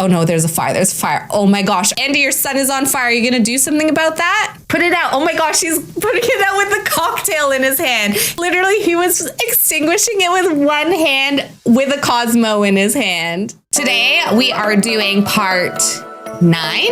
Oh no, there's a fire. There's a fire. Oh my gosh. Andy, your son is on fire. Are you going to do something about that? Put it out. Oh my gosh, he's putting it out with the cocktail in his hand. Literally, he was extinguishing it with one hand with a Cosmo in his hand. Today, we are doing part 9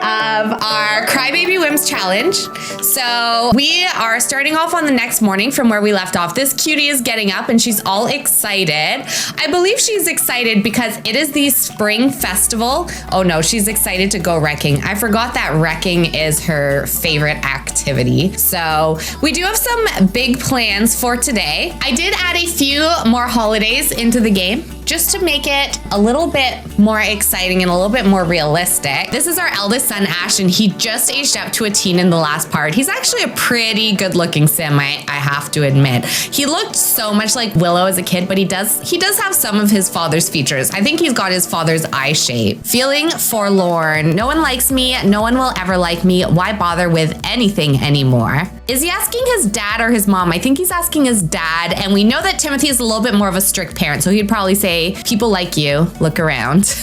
of our Crybaby Whims challenge. So we are starting off on the next morning from where we left off. This cutie is getting up and she's all excited. I believe she's excited because it is the spring festival. Oh no, she's excited to go wrecking. I forgot that wrecking is her favorite activity. So we do have some big plans for today. I did add a few more holidays into the game just to make it a little bit more exciting and a little bit more realistic. This is our eldest son, Ash, and he just aged up to a teen in the last part. He's actually a pretty good looking sim, I have to admit. He looked so much like Willow as a kid, but he does have some of his father's features. I think he's got his father's eye shape. Feeling forlorn. No one likes me. No one will ever like me. Why bother with anything anymore? Is he asking his dad or his mom? I think he's asking his dad, and we know that Timothy is a little bit more of a strict parent, so he'd probably say, people like you, look around.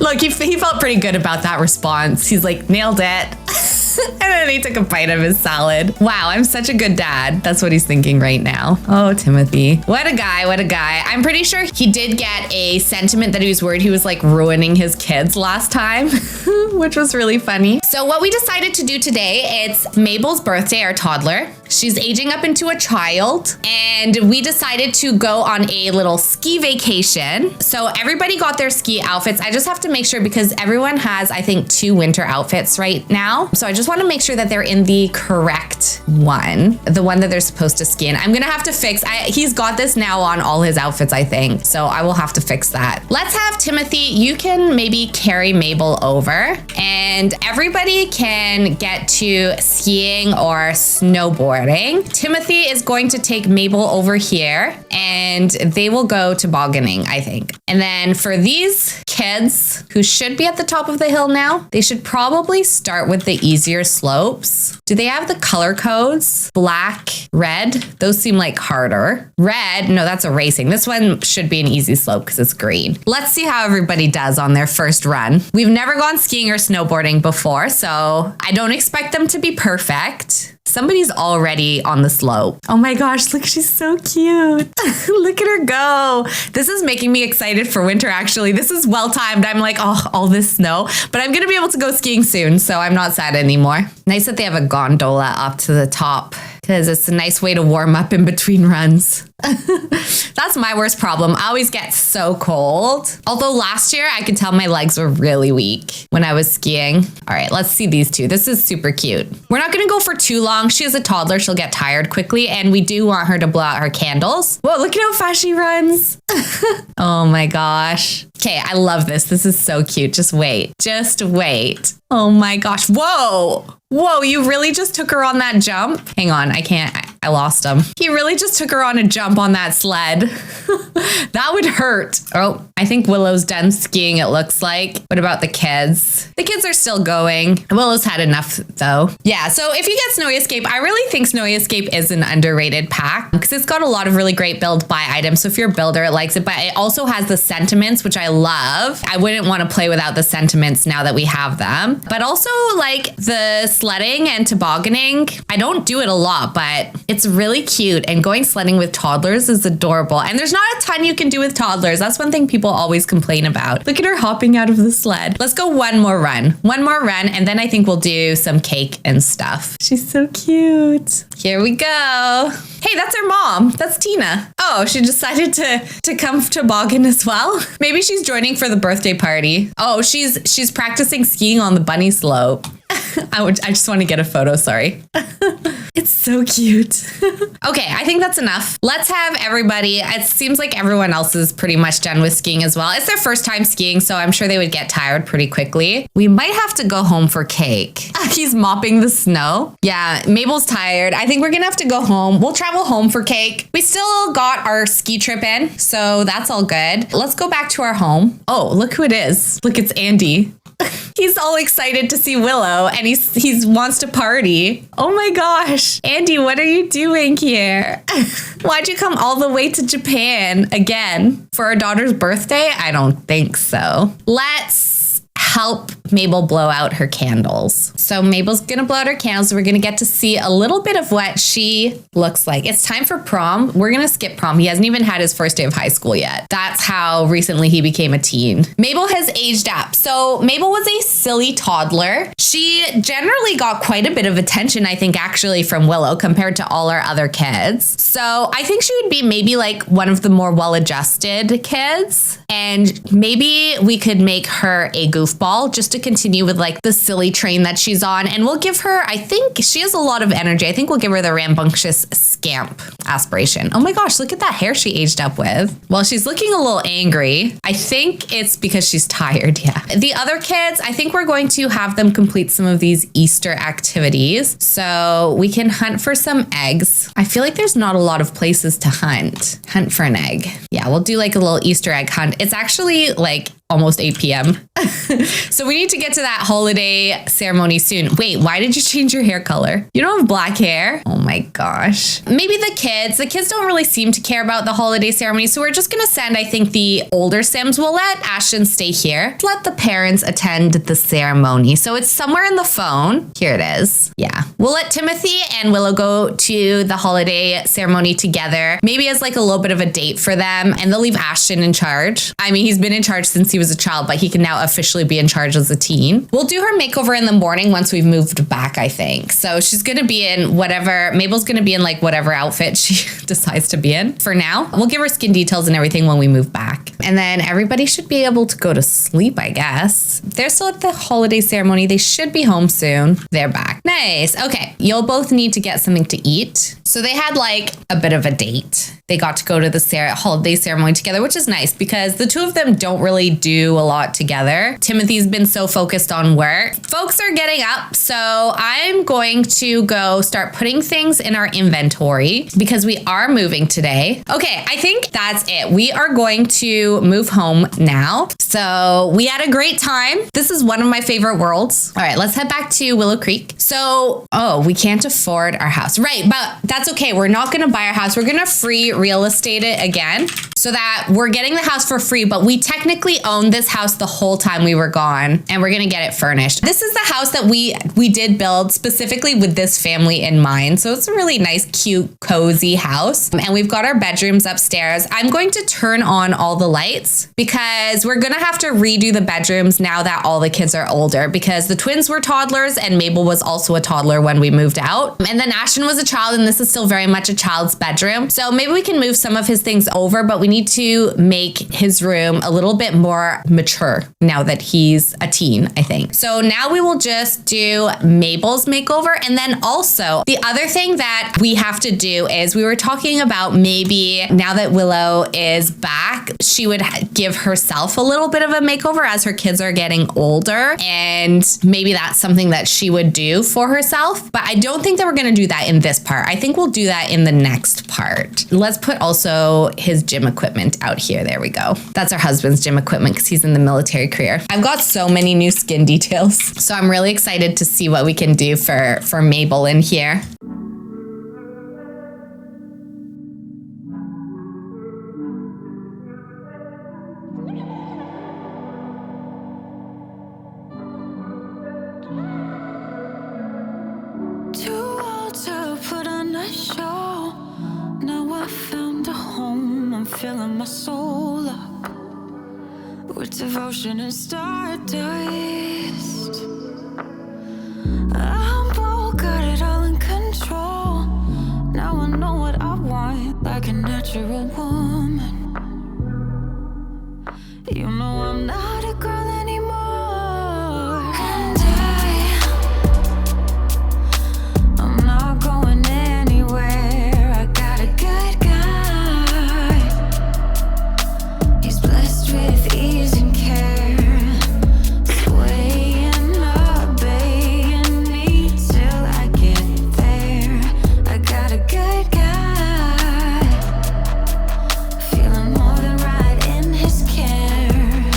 Look, he felt pretty good about that response. He's like, nailed it. And then he took a bite of his salad. Wow, I'm such a good dad. That's what he's thinking right now. Oh, Timothy. What a guy, what a guy. I'm pretty sure he did get a sentiment that he was worried he was like ruining his kids last time, which was really funny. So what we decided to do today, it's Mabel's birthday, our toddler. She's aging up into a child, and we decided to go on a little ski vacation. So everybody got their ski outfits. I just have to make sure because everyone has, I think, 2 winter outfits right now. So I just want to make sure that they're in the correct one, the one that they're supposed to ski in. I'm gonna have to fix, he's got this now on all his outfits, I think. So I will have to fix that. Let's have Timothy, you can maybe carry Mabel over, and everybody can get to skiing or snowboarding. Timothy is going to take Mabel over here and they will go tobogganing, I think. And then for these kids who should be at the top of the hill now, they should probably start with the easier slopes. Do they have the color codes? Black, red, those seem like harder. Red, no, that's a racing. This one should be an easy slope because it's green. Let's see how everybody does on their first run. We've never gone skiing or snowboarding before, so I don't expect them to be perfect. Somebody's already on the slope. Oh my gosh, look, she's so cute. Look at her go. This is making me excited for winter, actually. This is well timed. I'm like, oh, all this snow. But I'm going to be able to go skiing soon, so I'm not sad anymore. Nice that they have a gondola up to the top because it's a nice way to warm up in between runs. That's my worst problem. I always get so cold. Although last year I could tell my legs were really weak when I was skiing. All right, let's see these two. This is super cute. We're not gonna go for too long. She is a toddler. She'll get tired quickly, and we do want her to blow out her candles. Whoa, look at how fast she runs. Oh my gosh. Okay, I love this. This is so cute. Just wait. Just wait. Oh my gosh. Whoa. Whoa, you really just took her on that jump? Hang on, I lost him. He really just took her on a jump on that sled. That would hurt. Oh, I think Willow's done skiing, it looks like. What about the kids? The kids are still going. Willow's had enough though. Yeah, so if you get Snowy Escape, I really think Snowy Escape is an underrated pack because it's got a lot of really great build buy items. So if you're a builder, it likes it, but it also has the sentiments, which I love. I wouldn't want to play without the sentiments now that we have them. But also like the sledding and tobogganing. I don't do it a lot, but it's really cute, and going sledding with toddlers is adorable. And there's not a ton you can do with toddlers. That's one thing people always complain about. Look at her hopping out of the sled. Let's go one more run, and then I think we'll do some cake and stuff. She's so cute. Here we go. Hey, that's her mom. That's Tina. Oh, she decided to come toboggan as well. Maybe she's joining for the birthday party. Oh, she's practicing skiing on the bunny slope. I just want to get a photo, sorry. It's so cute. Okay, I think that's enough. Let's have everybody, it seems like everyone else is pretty much done with skiing as well. It's their first time skiing, so I'm sure they would get tired pretty quickly. We might have to go home for cake. He's mopping the snow. Yeah, Mabel's tired. I think we're gonna have to go home. We'll travel home for cake. We still got our ski trip in, so that's all good. Let's go back to our home. Oh, look who it is. Look, it's Andy. He's all excited to see Willow and he wants to party. Oh my gosh. Andy, what are you doing here? Why'd you come all the way to Japan again for our daughter's birthday? I don't think so. Let's help Mabel blow out her candles. So Mabel's gonna blow out her candles. We're gonna get to see a little bit of what she looks like. It's time for prom. We're gonna skip prom. He hasn't even had his first day of high school yet. That's how recently he became a teen. Mabel has aged up. So Mabel was a silly toddler. She generally got quite a bit of attention, I think, actually from Willow compared to all our other kids. So I think she would be maybe like one of the more well-adjusted kids. And maybe we could make her a goofball just to continue with like the silly train that she's on. And we'll give her, I think she has a lot of energy. I think we'll give her the rambunctious scamp aspiration. Oh my gosh, look at that hair she aged up with. Well, she's looking a little angry. I think it's because she's tired. Yeah. The other kids, I think we're going to have them complete some of these Easter activities. So we can hunt for some eggs. I feel like there's not a lot of places to hunt. Hunt for an egg. Yeah, we'll do like a little Easter egg hunt. It's actually like almost 8 p.m. So we need to get to that holiday ceremony soon. Wait, why did you change your hair color? You don't have black hair? Oh my gosh. Maybe the kids don't really seem to care about the holiday ceremony. So we're just going to send, I think, the older Sims. We'll let Ashton stay here. Let the parents attend the ceremony. So it's somewhere in the phone. Here it is. Yeah. We'll let Timothy and Willow go to the holiday ceremony together. Maybe as like a little bit of a date for them. And they'll leave Ashton in charge. I mean, he's been in charge since he was a child, but he can now officially be in charge as a teen. We'll do her makeover in the morning once we've moved back, I think. So she's going to be in whatever, Mabel's going to be in like whatever outfit she decides to be in for now. We'll give her skin details and everything when we move back. And then everybody should be able to go to sleep, I guess. They're still at the holiday ceremony. They should be home soon. They're back. Nice. Okay. You'll both need to get something to eat. So they had like a bit of a date. They got to go to the holiday ceremony together, which is nice because the two of them don't really do a lot together. Timothy's been so focused on work. Folks are getting up, so I'm going to go start putting things in our inventory because we are moving today. Okay, I think that's it. We are going to move home now. So we had a great time. This is one of my favorite worlds. All right, let's head back to Willow Creek. So, we can't afford our house. Right, but that's okay. We're not going to buy our house. We're going to free real estate it again so that we're getting the house for free, but we technically owned this house the whole time we were gone and we're going to get it furnished. This is the house that we did build specifically with this family in mind. So it's a really nice, cute, cozy house. And we've got our bedrooms upstairs. I'm going to turn on all the lights because we're going to have to redo the bedrooms now that all the kids are older because the twins were toddlers and Mabel was also a toddler when we moved out. And then Ashton was a child and this is still very much a child's bedroom. So maybe we can move some of his things over, but we need to make his room a little bit more mature now that he's a teen, I think. So now we will just do Mabel's makeover. And then also the other thing that we have to do is we were talking about maybe now that Willow is back, she would give herself a little bit of a makeover as her kids are getting older. And maybe that's something that she would do for herself. But I don't think that we're going to do that in this part. I think we'll do that in the next part. Let's put also his gym equipment out here. There we go. That's our husband's gym equipment because he's in the military career. I've got so many new skin details. So I'm really excited to see what we can do for Mabel in here. Too old to put on a show. Now I found a home. I'm filling my soul up with devotion and stardust. I'm bold, got it all in control. Now I know what I want, like a natural woman. You know I'm not a girl anymore. And I'm not going anywhere. I got a good guy. He's blessed with ease and care, swaying, obeying me till I get there. I got a good guy, feeling more than right in his care.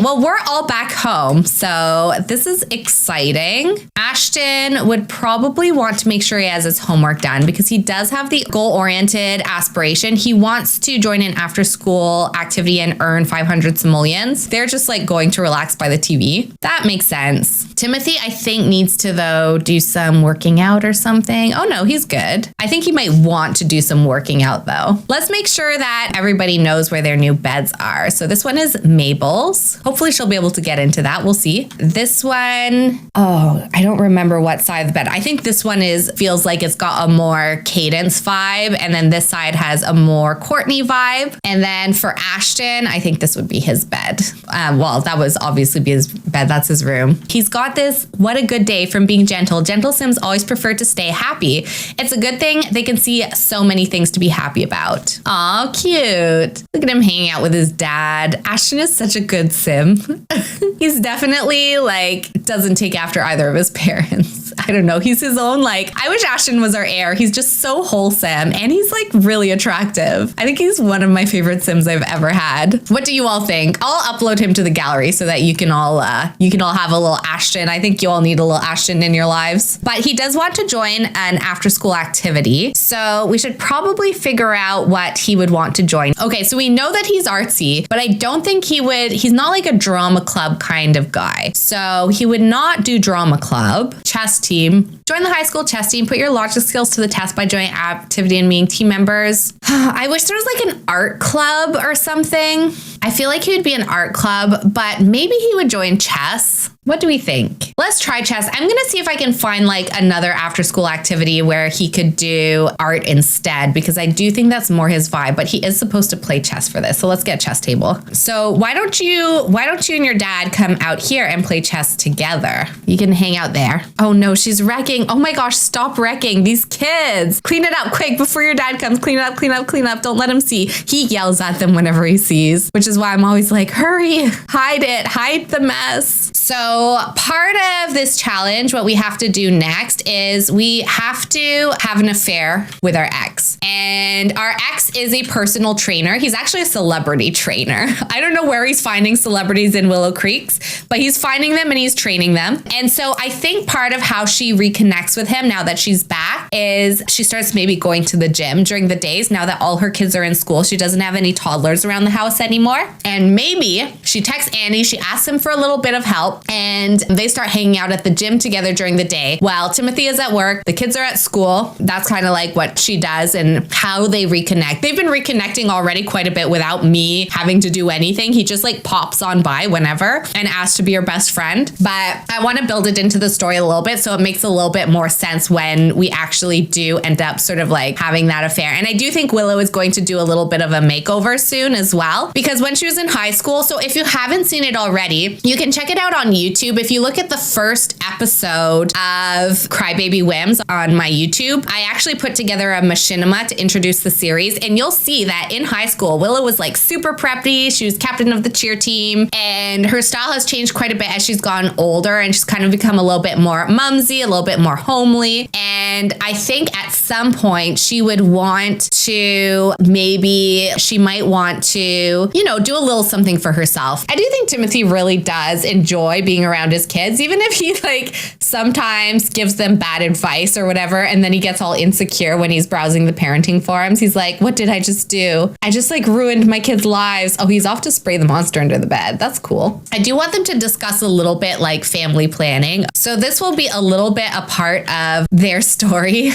well, we're all back home, so this is exciting. Ashton would probably want to make sure he has his homework done because he does have the goal-oriented aspiration. He wants to join an after-school activity and earn 500 simoleons. They're just like going to relax by the TV. That makes sense. Timothy, I think, needs to, though, do some working out or something. Oh, no, he's good. I think he might want to do some working out, though. Let's make sure that everybody knows where their new beds are. So this one is Mabel's. Hopefully she'll be able to get into that. We'll see. This one, oh, I don't remember what side of the bed. I think this one feels like it's got a more Cadence vibe. And then this side has a more Courtney vibe. And then for Ashton, I think this would be his bed. Well, that was obviously be his bed. That's his room. He's got this, what a good day from being gentle. Gentle Sims always prefer to stay happy. It's a good thing they can see so many things to be happy about. Aw, cute. Look at him hanging out with his dad. Ashton is such a good sim. He's definitely like, doesn't take after either of his parents. I don't know. He's his own, like, I wish Ashton was our heir. He's just so wholesome and he's like really attractive. I think he's one of my favorite Sims I've ever had. What do you all think? I'll upload him to the gallery so that you can all have a little Ashton. I think you all need a little Ashton in your lives. But he does want to join an after school activity. So we should probably figure out what he would want to join. Okay, so we know that he's artsy, but I don't think he's not like a drama club kind of guy. So he would not do drama club. Chess team. Join the high school chess team. Put your logic skills to the test by joining activity and meeting team members. I wish there was like an art club or something. I feel like he would be an art club, but maybe he would join chess. What do we think? Let's try chess. I'm going to see if I can find like another after school activity where he could do art instead, because I do think that's more his vibe, but he is supposed to play chess for this. So let's get a chess table. So why don't you and your dad come out here and play chess together? You can hang out there. Oh no, she's wrecking. Oh my gosh, stop wrecking these kids. Clean it up quick before your dad comes. Clean it up, clean up, clean up. Don't let him see. He yells at them whenever he sees, which is why I'm always like, hurry, hide it, hide the mess. So part of this challenge, what we have to do next is we have to have an affair with our ex. And our ex is a personal trainer. He's actually a celebrity trainer. I don't know where he's finding celebrities in Willow Creeks, but he's finding them and he's training them. And so I think part of how she reconnects with him now that she's back is she starts maybe going to the gym during the days now that all her kids are in school. She doesn't have any toddlers around the house anymore. And maybe she texts Andy, she asks him for a little bit of help, and they start hanging out at the gym together during the day while Timothy is at work, the kids are at school. That's kind of like what she does and how they reconnect. They've been reconnecting already quite a bit without me having to do anything. He just like pops on by whenever and asks to be her best friend. But I want to build it into the story a little bit so it makes a little bit more sense when we actually do end up sort of like having that affair. And I do think Willow is going to do a little bit of a makeover soon as well, because when she was in high school, so if you haven't seen it already, you can check it out on YouTube. If you look at the first episode of Crybaby Whims on my YouTube, I actually put together a machinima to introduce the series, and you'll see that in high school, Willow was like super preppy. She was captain of the cheer team, and her style has changed quite a bit as she's gotten older, and she's kind of become a little bit more mumsy, a little bit more homely. And I think at some point she would want to, maybe she might want to, do a little something for herself. I do think Timothy really does enjoy being around his kids, even if he like sometimes gives them bad advice or whatever, and then he gets all insecure when he's browsing the parenting forums. He's like, what did I just do? I just like ruined my kids' lives. Oh, he's off to spray the monster under the bed. That's cool. I do want them to discuss a little bit like family planning. So this will be a little bit a part of their story.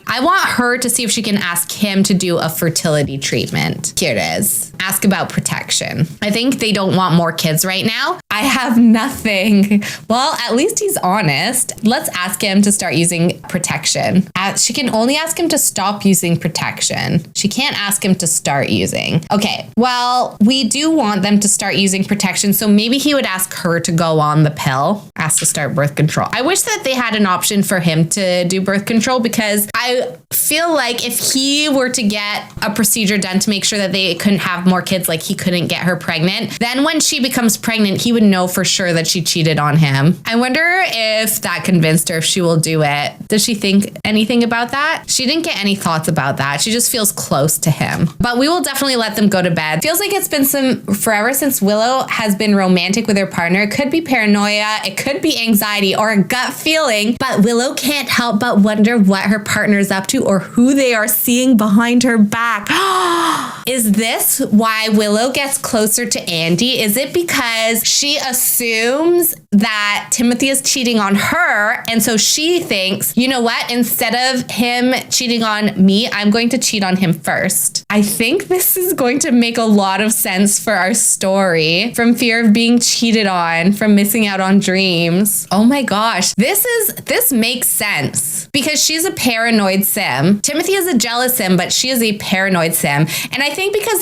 I want her to see if she can ask him to do a fertility treatment. Here it is. Ask about protection. I think they don't want more kids right now. I have nothing. Well, at least he's honest. Let's ask him to start using protection. She can only ask him to stop using protection. She can't ask him to start using. Okay, well, we do want them to start using protection, so maybe he would ask her to go on the pill, ask to start birth control. I wish that they had an option for him to do birth control control, because I feel like if he were to get a procedure done to make sure that they couldn't have more kids, like he couldn't get her pregnant, then when she becomes pregnant, he would know for sure that she cheated on him. I wonder if that convinced her, if she will do it. Does she think anything about that? She didn't get any thoughts about that. She just feels close to him. But we will definitely let them go to bed. Feels like it's been forever since Willow has been romantic with her partner. It could be paranoia, it could be anxiety, or a gut feeling, but Willow can't help but wonder what her partner's up to or who they are seeing behind her back. Is this why Willow gets closer to Andy? Is it because she assumes that Timothy is cheating on her, and so she thinks, you know what, instead of him cheating on me, I'm going to cheat on him first? I think this is going to make a lot of sense for our story, from fear of being cheated on, from missing out on dreams. Oh my gosh, this makes sense, because she's a paranoid sim. Timothy is a jealous sim, but she is a paranoid sim. And I think because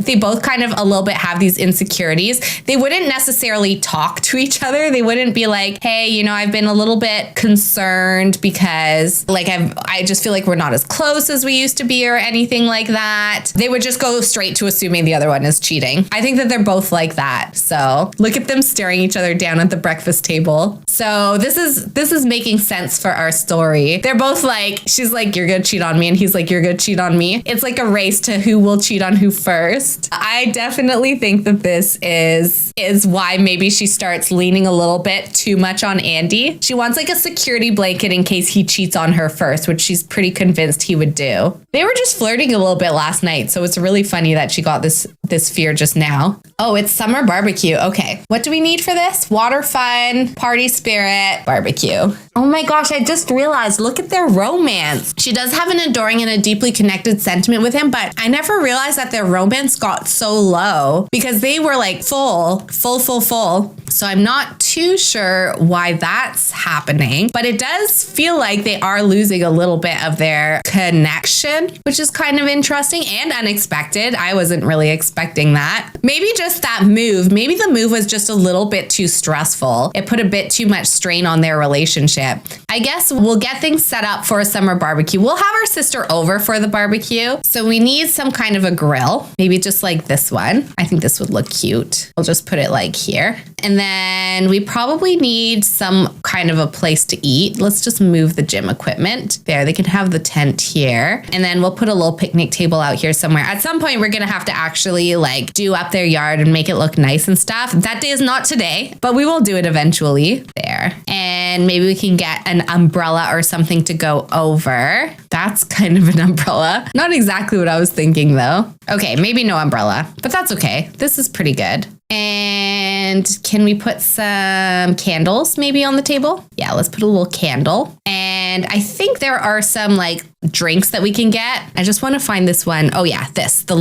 they both kind of a little bit have these insecurities, they wouldn't necessarily talk to each other. They wouldn't be like, hey, you know, I've been a little bit concerned because like I just feel like we're not as close as we used to be or anything like that. They would just go straight to assuming the other one is cheating. I think that they're both like that. So look at them staring each other down at the breakfast table. So this is making sense for our story. They're both like, she's like, you're gonna cheat on me, and he's like, you're gonna cheat on me. It's like a race to who will cheat on who first. I definitely think that this is why maybe she starts leaning a little bit too much on Andy. She wants like a security blanket in case he cheats on her first, which she's pretty convinced he would do. They were just flirting a little bit last night, so it's really funny that she got this fear just now. Oh, it's summer barbecue. Okay, what do we need for this? Water fun, party spirit, barbecue. Oh my gosh, I just realized, look at their romance. She does have an adoring and a deeply connected sentiment with him, but I never realized that their romance got so low, because they were like full. So I'm not too sure why that's happening, but it does feel like they are losing a little bit of their connection, which is kind of interesting and unexpected. I wasn't really expecting that. Maybe just that move. Maybe the move was just a little bit too stressful. It put a bit too much strain on their relationship. I guess we'll get things set up for a summer barbecue. We'll have our sister over for the barbecue. So we need some kind of a grill, maybe just like this one. I think this would look cute. We'll just put it like here. And then we probably need some kind of a place to eat. Let's just move the gym equipment. There, they can have the tent here. And then we'll put a little picnic table out here somewhere. At some point, we're gonna have to actually like do up their yard and make it look nice and stuff. That day is not today, but we will do it eventually. There. And maybe we can get an umbrella or something to go over. That's kind of an umbrella. Not exactly what I was thinking though. Okay, maybe no umbrella, but that's okay. This is pretty good. And can we put some candles maybe on the table? Yeah, let's put a little candle. And I think there are some like drinks that we can get. I just want to find this one. Oh yeah, the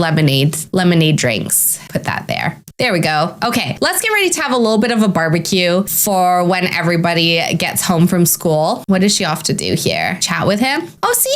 lemonade drinks. Put that there. There we go. Okay, let's get ready to have a little bit of a barbecue for when everybody gets home from school. What is she off to do here? Chat with him? Oh, see,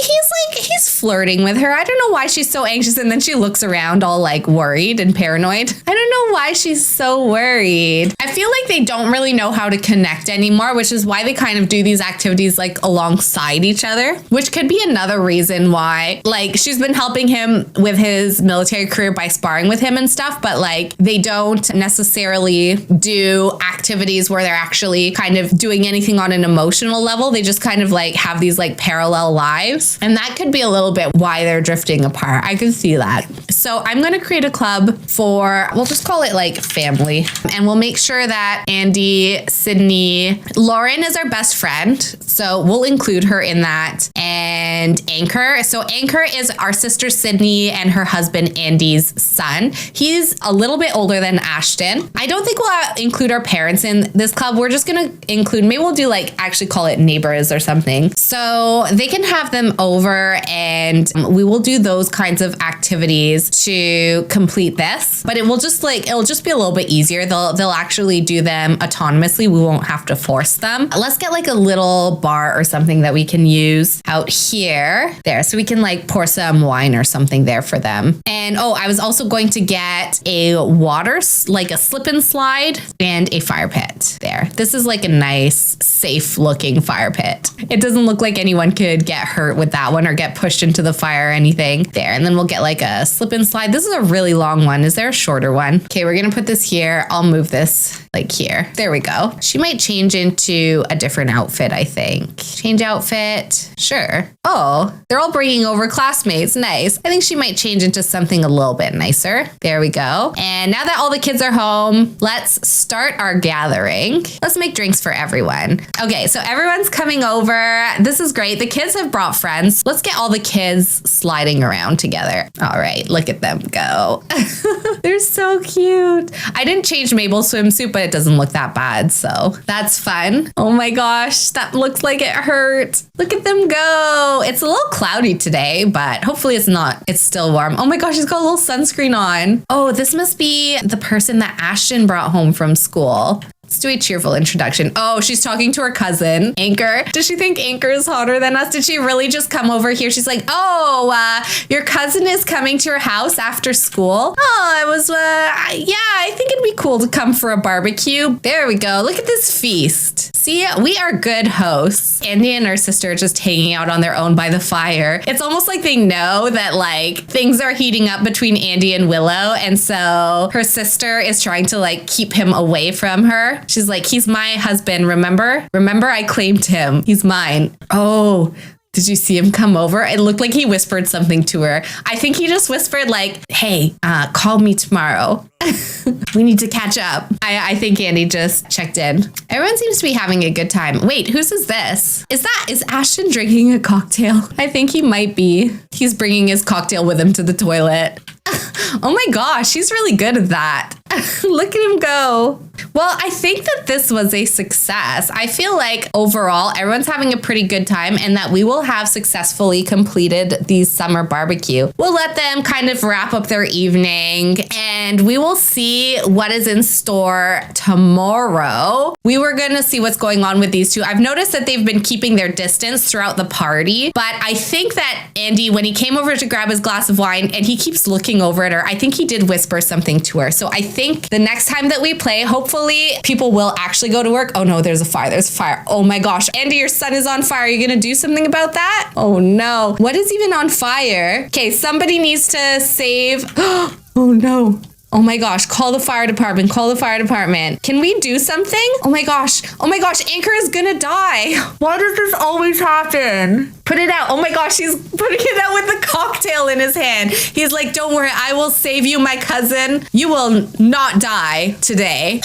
he's flirting with her. I don't know why she's so anxious, and then she looks around all like worried and paranoid. I don't know why she's so worried. I feel like they don't really know how to connect anymore, which is why they kind of do these activities like alongside each other, which could be another reason why, like, she's been helping him with his military career by sparring with him and stuff, but like they don't necessarily do activities where they're actually kind of doing anything on an emotional level. They just kind of like have these like parallel lives, and that could be a little bit why they're drifting apart. I can see that. So I'm going to create a club for, we'll just call it like family, and we'll make sure that Andy, Sydney, Lauren is our best friend, so we'll include her in that, and Anchor. So Anchor is our sister Sydney and her husband Andy's son. He's a little bit older than Ashton. I don't think we'll include our parents in this club. We're just gonna include, maybe we'll do like, actually call it neighbours or something, so they can have them over, and we will do those kinds of activities to complete this. But it'll just be a a little bit easier. They'll actually do them autonomously. We won't have to force them. Let's get like a little bar or something that we can use out here. There, so we can like pour some wine or something there for them. And oh, I was also going to get a water, like a slip and slide and a fire pit there. This is like a nice, safe looking fire pit. It doesn't look like anyone could get hurt with that one or get pushed into the fire or anything there. And then we'll get like a slip and slide. This is a really long one. Is there a shorter one? Okay, we're going to put this here. I'll move this like here. There we go. She might change into a different outfit, I think. Change outfit. Sure. Oh, they're all bringing over classmates. Nice. I think she might change into something a little bit nicer. There we go. And now that all the kids are home, let's start our gathering. Let's make drinks for everyone. Okay, so everyone's coming over. This is great. The kids have brought friends. Let's get all the kids sliding around together. All right, look at them go. They're so cute. I didn't change Mabel's swimsuit, but it doesn't look that bad, so that's fun. Oh my gosh, that looks like it hurt. Look at them go. It's a little cloudy today, but hopefully it's not. It's still warm. Oh my gosh, he's got a little sunscreen on. Oh, this must be the person that Ashton brought home from school. Let's do a cheerful introduction. Oh, she's talking to her cousin, Anchor. Does she think Anchor is hotter than us? Did she really just come over here? She's like, oh, your cousin is coming to your house after school. Oh, it was, yeah, I think it'd be cool to come for a barbecue. There we go. Look at this feast. See, we are good hosts. Andy and her sister are just hanging out on their own by the fire. It's almost like they know that like things are heating up between Andy and Willow. And so her sister is trying to like keep him away from her. She's like, he's my husband, remember? Remember, I claimed him. He's mine. Oh, did you see him come over? It looked like he whispered something to her. I think he just whispered like, hey, call me tomorrow. We need to catch up. I think Andy just checked in. Everyone seems to be having a good time. Wait, whose is this? Is Ashton drinking a cocktail? I think he might be. He's bringing his cocktail with him to the toilet. Oh my gosh, he's really good at that. Look at him go. Well, I think that this was a success. I feel like overall, everyone's having a pretty good time and that we will have successfully completed the summer barbecue. We'll let them kind of wrap up their evening and we will see what is in store tomorrow. We were going to see what's going on with these two. I've noticed that they've been keeping their distance throughout the party, but I think that Andy, when he came over to grab his glass of wine and he keeps looking over at her, I think he did whisper something to her. So I think the next time that we play, hopefully people will actually go to work. Oh no, there's a fire. There's a fire. Oh my gosh. Andy, your son is on fire. Are you going to do something about that? Oh no. What is even on fire? Okay, somebody needs to save. Oh no. Oh my gosh, call the fire department, call the fire department. Can we do something? Oh my gosh, Anchor is gonna die. Why does this always happen? Put it out. Oh my gosh, he's putting it out with the cocktail in his hand. He's like, don't worry, I will save you, my cousin. You will not die today.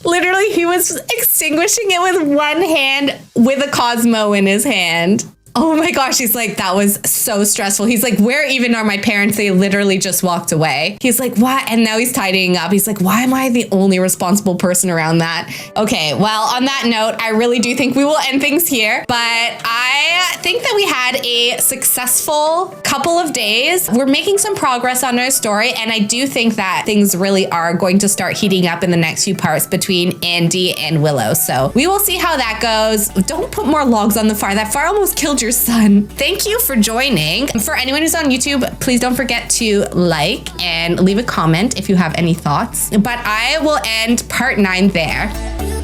Literally, he was extinguishing it with one hand with a Cosmo in his hand. Oh my gosh, he's like, that was so stressful. He's like, where even are my parents? They literally just walked away. He's like, what? And now he's tidying up. He's like, why am I the only responsible person around that? Okay, well, on that note, I really do think we will end things here. But I think that we had a successful couple of days. We're making some progress on our story. And I do think that things really are going to start heating up in the next few parts between Andy and Willow. So we will see how that goes. Don't put more logs on the fire. That fire almost killed your son. Thank you for joining. For anyone who's on YouTube, please don't forget to like and leave a comment if you have any thoughts. But I will end part 9 there.